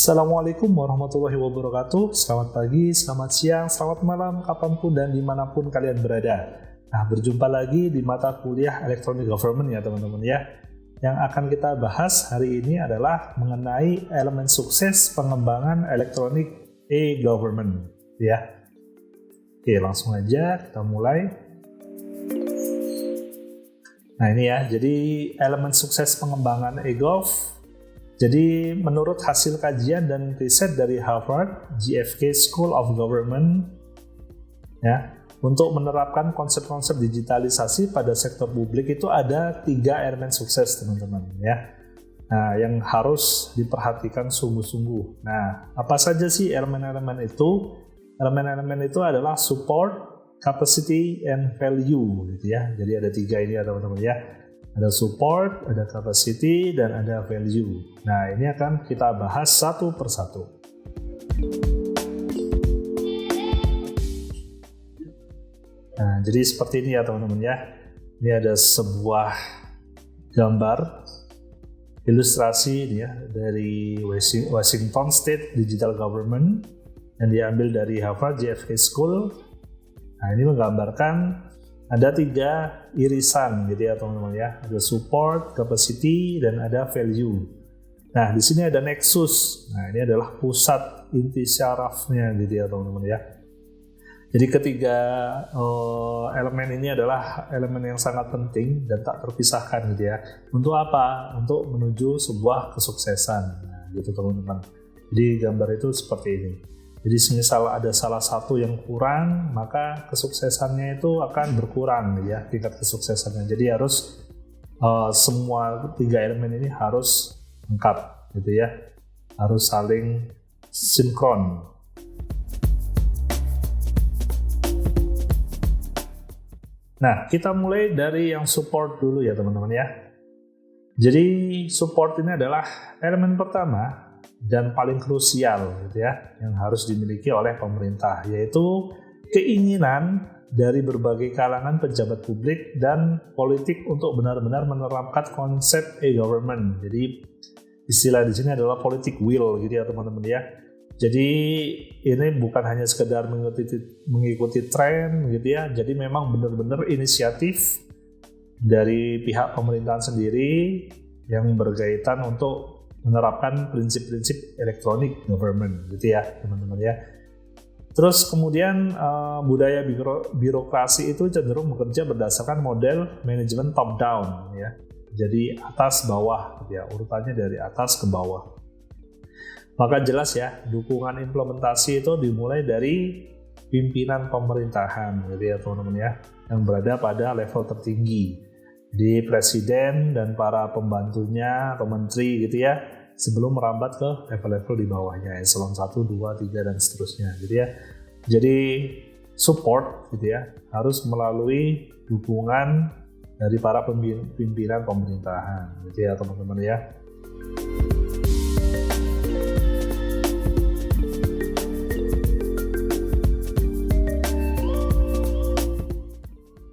Assalamualaikum warahmatullahi wabarakatuh. Selamat pagi, selamat siang, selamat malam, kapanpun dan dimanapun kalian berada. Nah, berjumpa lagi di mata kuliah Electronic Government ya teman-teman ya. Yang akan kita bahas hari ini adalah mengenai elemen sukses pengembangan elektronik e-government ya. Oke, langsung aja kita mulai. Nah ini ya, jadi elemen sukses pengembangan e-gov. Jadi menurut hasil kajian dan riset dari Harvard GfK School of Government ya, untuk menerapkan konsep-konsep digitalisasi pada sektor publik itu ada 3 elemen sukses teman-teman ya. Nah, yang harus diperhatikan sungguh-sungguh. Nah, apa saja sih elemen-elemen itu? Elemen-elemen itu adalah support, capacity, and value gitu ya. Jadi ada 3 ini ya teman-teman ya. Ada support, ada capacity, dan ada value. Nah, ini akan kita bahas satu persatu. Nah, jadi seperti ini ya teman-teman ya. Ini ada sebuah gambar ilustrasi ini ya dari Washington State Digital Government yang diambil dari Harvard GfK School. Nah, ini menggambarkan ada 3 irisan gitu ya teman-teman ya. Ada support, capacity, dan ada value. Nah, di sini ada nexus. Nah, ini adalah pusat inti syarafnya gitu ya teman-teman ya. Jadi ketiga elemen ini adalah elemen yang sangat penting dan tak terpisahkan gitu ya. Untuk apa? Untuk menuju sebuah kesuksesan. Nah, gitu teman-teman. Jadi gambar itu seperti ini. Jadi semisal ada salah satu yang kurang, maka kesuksesannya itu akan berkurang ya, tingkat kesuksesannya. Jadi harus semua 3 elemen ini harus lengkap gitu ya. Harus saling sinkron. Nah, kita mulai dari yang support dulu ya teman-teman ya. Jadi support ini adalah elemen pertama dan paling krusial gitu ya, yang harus dimiliki oleh pemerintah, yaitu keinginan dari berbagai kalangan pejabat publik dan politik untuk benar-benar menerapkan konsep e-government. Jadi istilah di sini adalah politic will gitu ya teman-teman ya. Jadi ini bukan hanya sekedar mengikuti tren gitu ya. Jadi memang benar-benar inisiatif dari pihak pemerintahan sendiri yang berkaitan untuk menerapkan prinsip-prinsip elektronik government gitu ya teman-teman ya. Terus kemudian budaya birokrasi itu cenderung bekerja berdasarkan model manajemen top down ya. Jadi atas bawah gitu ya, urutannya dari atas ke bawah. Maka jelas ya, dukungan implementasi itu dimulai dari pimpinan pemerintahan gitu ya teman-teman ya, yang berada pada level tertinggi. Di presiden dan para pembantunya atau menteri gitu ya, sebelum merambat ke level-level di bawahnya, eselon 1, 2, 3 dan seterusnya gitu ya. Jadi support gitu ya harus melalui dukungan dari para pimpinan pemerintahan gitu ya teman-teman ya.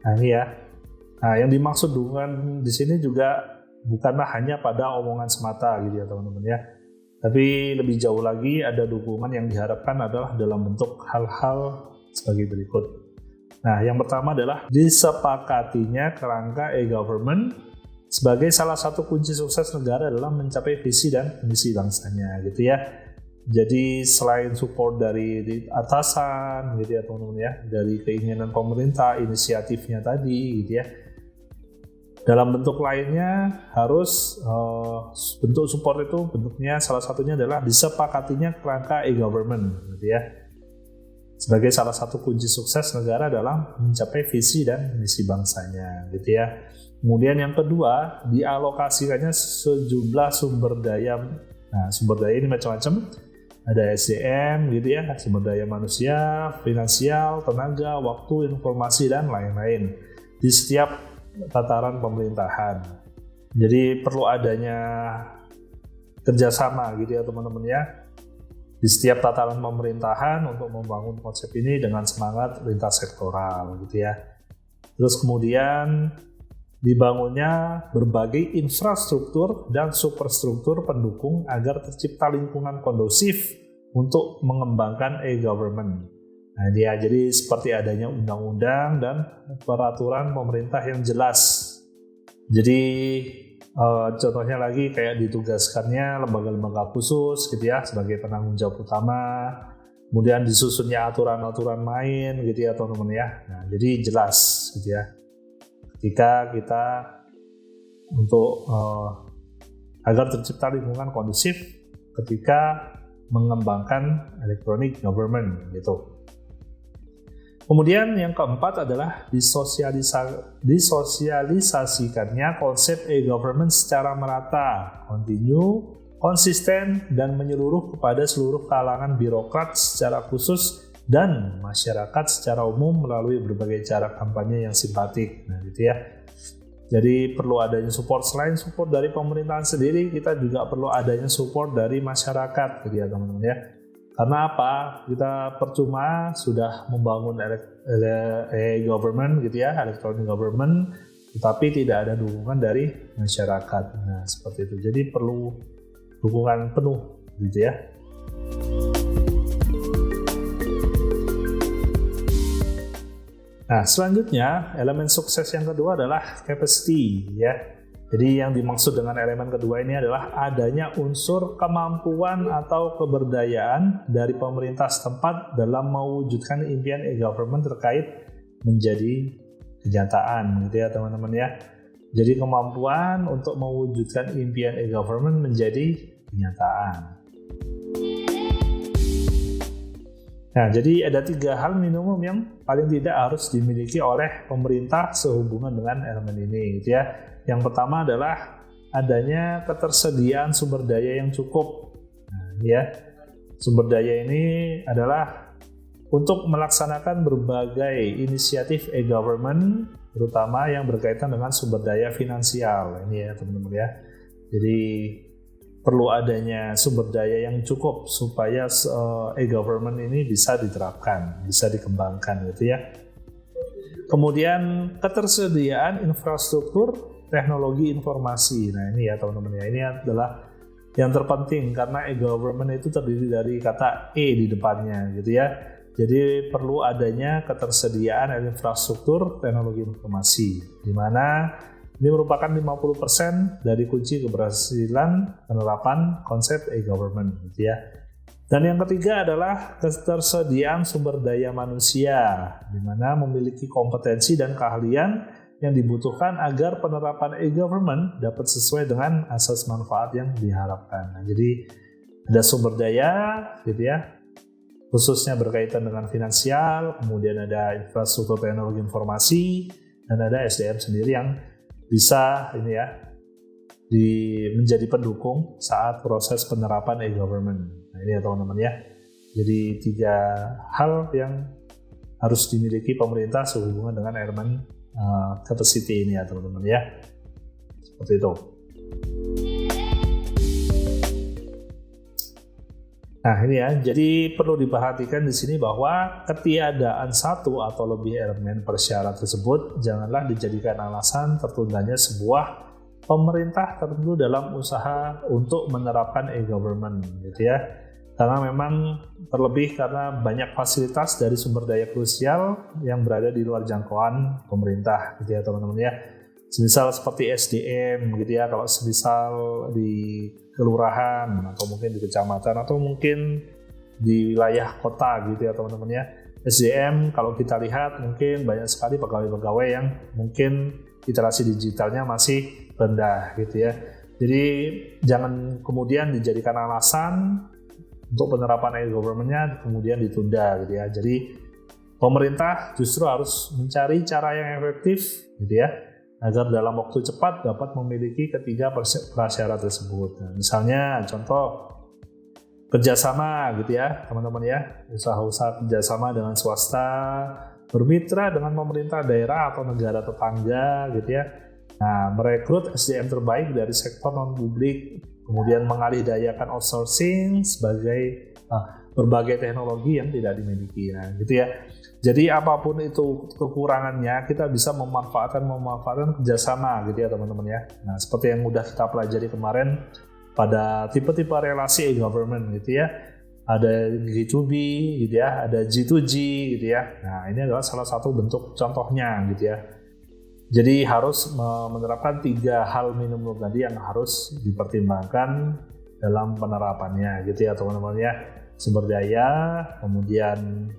Nah ini ya. Nah, yang dimaksud dukungan di sini juga bukanlah hanya pada omongan semata gitu ya teman-teman ya. Tapi lebih jauh lagi ada dukungan yang diharapkan adalah dalam bentuk hal-hal sebagai berikut. Nah, yang pertama adalah disepakatinya kerangka e-government sebagai salah satu kunci sukses negara dalam mencapai visi dan misi bangsanya gitu ya. Jadi selain support dari atasan gitu ya teman-teman ya, dari keinginan pemerintah, inisiatifnya tadi gitu ya. Dalam bentuk lainnya harus bentuk support itu bentuknya salah satunya adalah disepakatinya kerangka e-government gitu ya, sebagai salah satu kunci sukses negara dalam mencapai visi dan misi bangsanya gitu ya. Kemudian yang kedua, dialokasikannya sejumlah sumber daya. Nah, sumber daya ini macam-macam. Ada SDM gitu ya, sumber daya manusia, finansial, tenaga, waktu, informasi dan lain-lain di setiap tataran pemerintahan. Jadi perlu adanya kerjasama gitu ya teman-teman ya, di setiap tataran pemerintahan untuk membangun konsep ini dengan semangat lintas sektoral gitu ya. Terus kemudian dibangunnya berbagai infrastruktur dan superstruktur pendukung agar tercipta lingkungan kondusif untuk mengembangkan e-government. Nah, jadi seperti adanya undang-undang dan peraturan pemerintah yang jelas. Jadi contohnya lagi kayak ditugaskannya lembaga-lembaga khusus gitu ya sebagai penanggung jawab utama. Kemudian disusunnya aturan-aturan main gitu ya teman-teman ya. Nah, jadi jelas gitu ya. Ketika kita untuk agar tercipta lingkungan kondusif ketika mengembangkan electronic government gitu. Kemudian yang keempat adalah disosialisasikannya konsep e-government secara merata, kontinu, konsisten, dan menyeluruh kepada seluruh kalangan birokrat secara khusus dan masyarakat secara umum melalui berbagai cara kampanye yang simpatik. Nah, gitu ya. Jadi perlu adanya support, selain support dari pemerintahan sendiri, kita juga perlu adanya support dari masyarakat gitu ya teman-teman ya. Karena apa? Kita percuma sudah membangun e-government gitu ya, electronic government, tetapi tidak ada dukungan dari masyarakat. Nah, seperti itu. Jadi perlu dukungan penuh gitu ya. Nah, selanjutnya elemen sukses yang kedua adalah capacity ya. Jadi yang dimaksud dengan elemen kedua ini adalah adanya unsur kemampuan atau keberdayaan dari pemerintah setempat dalam mewujudkan impian e-government terkait menjadi kenyataan gitu ya teman-teman ya. Jadi kemampuan untuk mewujudkan impian e-government menjadi kenyataan. Nah, jadi ada 3 hal minimum yang paling tidak harus dimiliki oleh pemerintah sehubungan dengan elemen ini gitu ya. Yang pertama adalah adanya ketersediaan sumber daya yang cukup. Nah, ya. Sumber daya ini adalah untuk melaksanakan berbagai inisiatif e-government, terutama yang berkaitan dengan sumber daya finansial. Ini ya teman-teman ya. Jadi perlu adanya sumber daya yang cukup supaya e-government ini bisa diterapkan, bisa dikembangkan gitu ya. Kemudian ketersediaan infrastruktur teknologi informasi. Nah, ini ya teman-teman ya, ini adalah yang terpenting karena e-government itu terdiri dari kata E di depannya gitu ya. Jadi perlu adanya ketersediaan infrastruktur teknologi informasi, di mana ini merupakan 50% dari kunci keberhasilan penerapan konsep e-government gitu ya. Dan yang ketiga adalah ketersediaan sumber daya manusia, di mana memiliki kompetensi dan keahlian yang dibutuhkan agar penerapan e-government dapat sesuai dengan asas manfaat yang diharapkan. Nah, jadi ada sumber daya gitu ya, khususnya berkaitan dengan finansial, kemudian ada infrastruktur teknologi informasi, dan ada SDM sendiri yang bisa ini ya menjadi pendukung saat proses penerapan e-government. Nah, ini ya teman-teman ya. Jadi 3 hal yang harus dimiliki pemerintah sehubungan dengan elemen capacity ini ya teman-teman ya. Seperti itu. Nah, ini ya. Jadi perlu diperhatikan di sini bahwa ketiadaan satu atau lebih elemen persyarat tersebut janganlah dijadikan alasan tertundanya sebuah pemerintah tertentu dalam usaha untuk menerapkan e-government gitu ya. Karena memang terlebih karena banyak fasilitas dari sumber daya krusial yang berada di luar jangkauan pemerintah gitu ya teman-teman ya. Semisal seperti SDM gitu ya, kalau semisal di kelurahan atau mungkin di kecamatan atau mungkin di wilayah kota gitu ya teman-teman ya. SDM kalau kita lihat mungkin banyak sekali pegawai-pegawai yang mungkin literasi digitalnya masih rendah gitu ya. Jadi jangan kemudian dijadikan alasan untuk penerapan e-government-nya kemudian ditunda gitu ya. Jadi pemerintah justru harus mencari cara yang efektif gitu ya, agar dalam waktu cepat dapat memiliki ketiga prasyarat tersebut. Nah, misalnya contoh kerjasama gitu ya teman-teman ya, usaha-usaha kerjasama dengan swasta, bermitra dengan pemerintah daerah atau negara tetangga gitu ya. Nah, merekrut SDM terbaik dari sektor non-publik, kemudian mengalihdayakan outsourcing sebagai berbagai teknologi yang tidak dimiliki ya, gitu ya. Jadi apapun itu kekurangannya, kita bisa memanfaatkan kerjasama gitu ya teman-teman ya. Nah, seperti yang udah kita pelajari kemarin pada tipe-tipe relasi e-government gitu ya. Ada G2B gitu ya, ada G2G gitu ya. Nah, ini adalah salah satu bentuk contohnya gitu ya. Jadi harus menerapkan 3 hal minimum tadi yang harus dipertimbangkan dalam penerapannya gitu ya teman-teman ya. Sumber daya, kemudian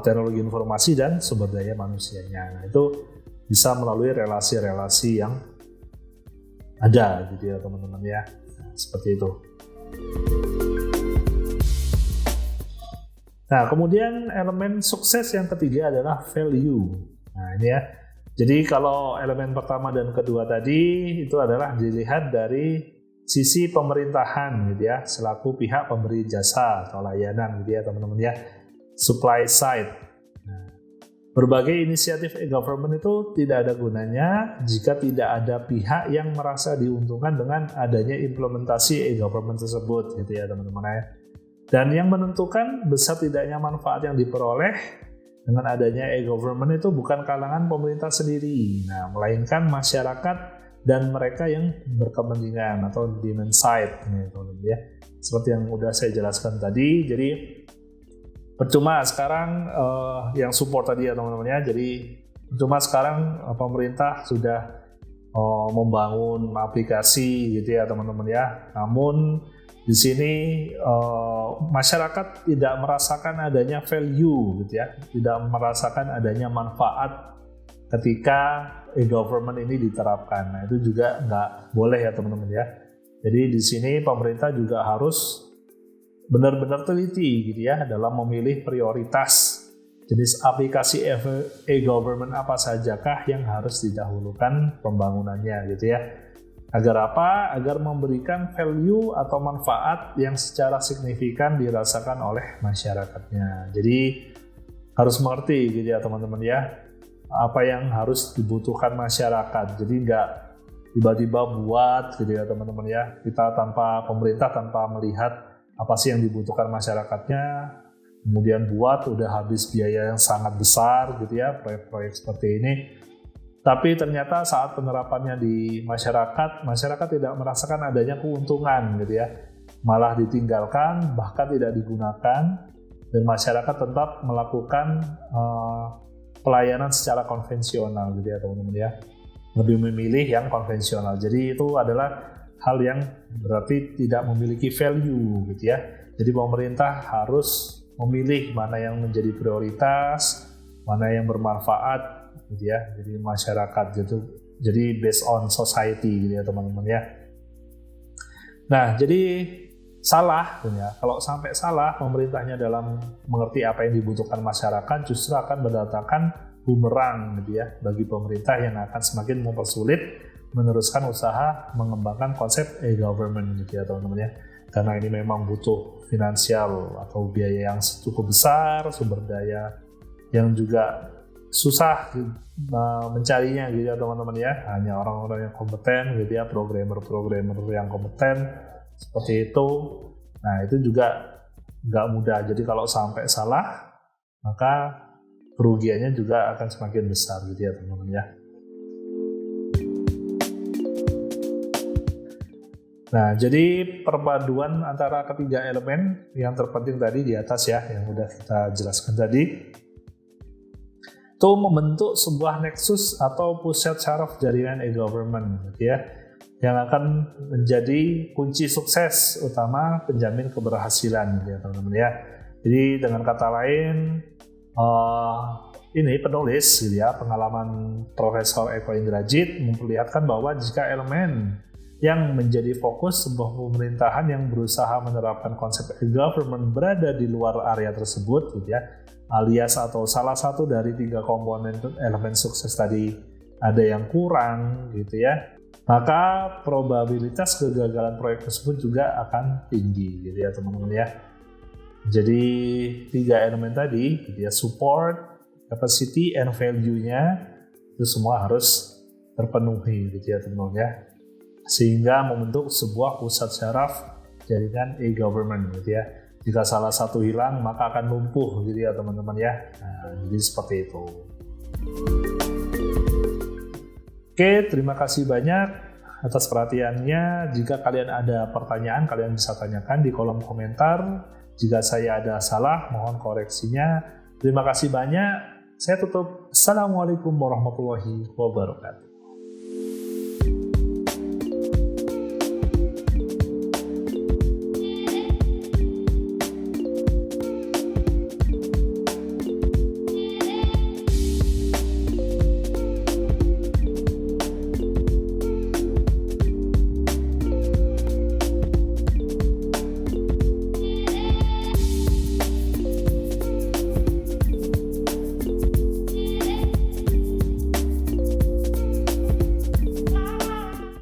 teknologi informasi dan sumber daya manusianya. Nah, itu bisa melalui relasi-relasi yang ada gitu ya teman-teman ya. Nah, seperti itu. Nah, kemudian elemen sukses yang ketiga adalah value. Nah, ini ya. Jadi kalau elemen pertama dan kedua tadi itu adalah dilihat dari sisi pemerintahan gitu ya, selaku pihak pemberi jasa atau layanan gitu ya teman-teman ya, supply side. Nah, berbagai inisiatif e-government itu tidak ada gunanya jika tidak ada pihak yang merasa diuntungkan dengan adanya implementasi e-government tersebut gitu ya teman-teman ya. Dan yang menentukan besar tidaknya manfaat yang diperoleh dengan adanya e-government itu bukan kalangan pemerintah sendiri, nah melainkan masyarakat dan mereka yang berkepentingan atau demand side ya. Seperti yang udah saya jelaskan tadi, jadi percuma sekarang yang support tadi ya teman-teman ya. Jadi percuma sekarang pemerintah sudah membangun aplikasi gitu ya teman-teman ya. Namun di sini masyarakat tidak merasakan adanya value gitu ya, tidak merasakan adanya manfaat ketika e-government ini diterapkan. Nah, itu juga nggak boleh ya teman-teman ya. Jadi di sini pemerintah juga harus benar-benar teliti gitu ya dalam memilih prioritas jenis aplikasi e-government apa sajakah yang harus didahulukan pembangunannya gitu ya. Agar apa? Agar memberikan value atau manfaat yang secara signifikan dirasakan oleh masyarakatnya. Jadi harus mengerti gitu ya teman-teman ya, apa yang harus dibutuhkan masyarakat. Jadi nggak tiba-tiba buat gitu ya teman-teman ya, kita tanpa pemerintah, tanpa melihat apa sih yang dibutuhkan masyarakatnya, kemudian buat udah habis biaya yang sangat besar gitu ya, proyek-proyek seperti ini. Tapi ternyata saat penerapannya di masyarakat tidak merasakan adanya keuntungan gitu ya, malah ditinggalkan, bahkan tidak digunakan, dan masyarakat tetap melakukan pelayanan secara konvensional gitu ya teman-teman ya, lebih memilih yang konvensional. Jadi itu adalah hal yang berarti tidak memiliki value gitu ya. Jadi pemerintah harus memilih mana yang menjadi prioritas, mana yang bermanfaat gitu ya, jadi masyarakat gitu. Jadi based on society gitu ya teman-teman ya. Nah, jadi salah ya, kalau sampai salah pemerintahnya dalam mengerti apa yang dibutuhkan masyarakat, justru akan mendatangkan bumerang gitu ya bagi pemerintah yang akan semakin mempersulit meneruskan usaha mengembangkan konsep e-government gitu ya teman-teman ya. Karena ini memang butuh finansial atau biaya yang cukup besar, sumber daya yang juga susah mencarinya gitu ya teman-teman ya. Hanya orang-orang yang kompeten gitu ya, programmer yang kompeten seperti itu. Nah, itu juga nggak mudah. Jadi kalau sampai salah, maka kerugiannya juga akan semakin besar gitu ya teman-teman ya. Nah, jadi perpaduan antara ketiga elemen yang terpenting tadi di atas ya, yang udah kita jelaskan tadi, itu membentuk sebuah nexus atau pusat syaraf jaringan e-government gitu ya, yang akan menjadi kunci sukses utama penjamin keberhasilan gitu ya teman-teman ya. Jadi dengan kata lain, ini penulis gitu ya, pengalaman Profesor Eko Indrajit memperlihatkan bahwa jika elemen yang menjadi fokus sebuah pemerintahan yang berusaha menerapkan konsep e-government berada di luar area tersebut gitu ya, alias atau salah satu dari 3 komponen elemen sukses tadi ada yang kurang gitu ya, maka probabilitas kegagalan proyek tersebut juga akan tinggi gitu ya teman-teman ya. Jadi 3 elemen tadi gitu ya, support, capacity, and value-nya itu semua harus terpenuhi gitu ya teman-teman ya, sehingga membentuk sebuah pusat syaraf jaringan e-government gitu ya. Jika salah satu hilang, maka akan lumpuh gitu ya teman-teman ya. Nah, jadi seperti itu. Oke, terima kasih banyak atas perhatiannya. Jika kalian ada pertanyaan, kalian bisa tanyakan di kolom komentar. Jika saya ada salah, mohon koreksinya. Terima kasih banyak. Saya tutup. Assalamualaikum warahmatullahi wabarakatuh.